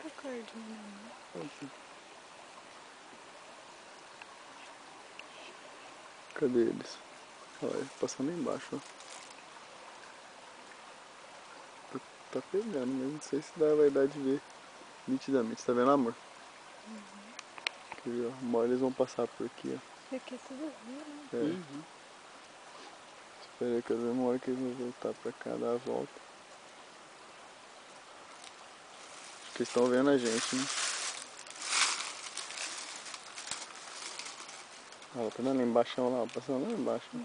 com a cordinha, né? Cadê eles? Olha, passando aí embaixo, ó. Tá pegando, mas não sei se vai dar de ver nitidamente. Tá vendo, amor? Aqui, ó. Uma hora eles vão passar por aqui, ó. Isso aqui é tudo rio, né? É. Espera aí que eu ver uma hora que eles vão voltar pra cá, dar a volta. Acho que eles estão vendo a gente, né? Ó, tá vendo lá embaixo lá, passando lá embaixo. Que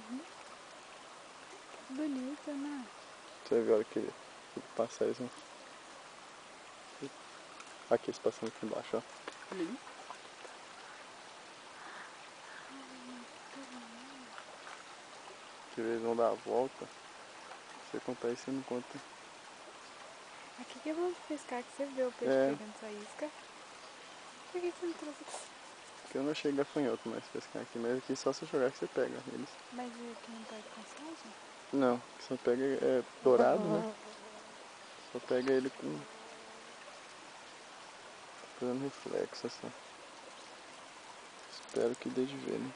bonito, né? Você vai ver a hora que ele passar, eles vão... Aqui, eles passando aqui embaixo, ó. Que eles vão dar a volta. Se você contar isso, você não conta. Aqui que é bom de pescar, que você vê o peixe pegando sua isca. Por que você não trouxe aqui? Porque eu não achei gafanhoto mais pescar aqui, mas aqui só se jogar que você pega eles. Mas aqui não pega passagem? Não, que só pega é dourado, né? Só pega ele com... fazendo reflexo, assim. Espero que dê de ver, né?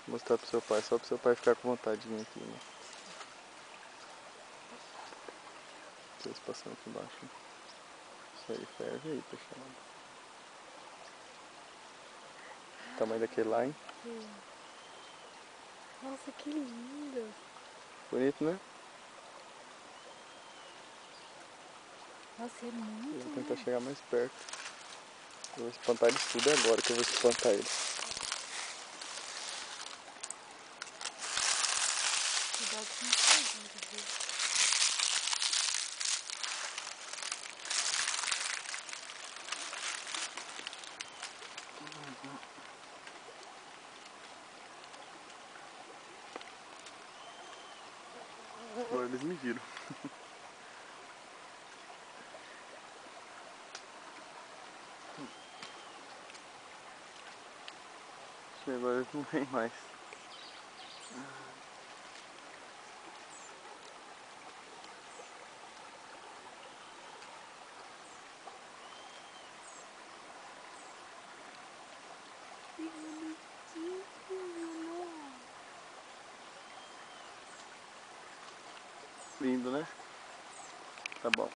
Vou mostrar pro seu pai, só pro seu pai ficar com vontade de vir aqui, né? Vocês passando aqui embaixo. Isso aí, ferve aí, peixão. Tamanho daquele lá, hein? Nossa, que lindo! Bonito, né? Nossa, é muito, Vou tentar né? chegar mais perto. Eu vou espantar eles tudo agora que eu vou espantar eles. Cuidado com isso, viu? Agora eles me viram. Acho que agora eles não vêm mais. Que bonitinho, né? Lindo, né? Tá bom.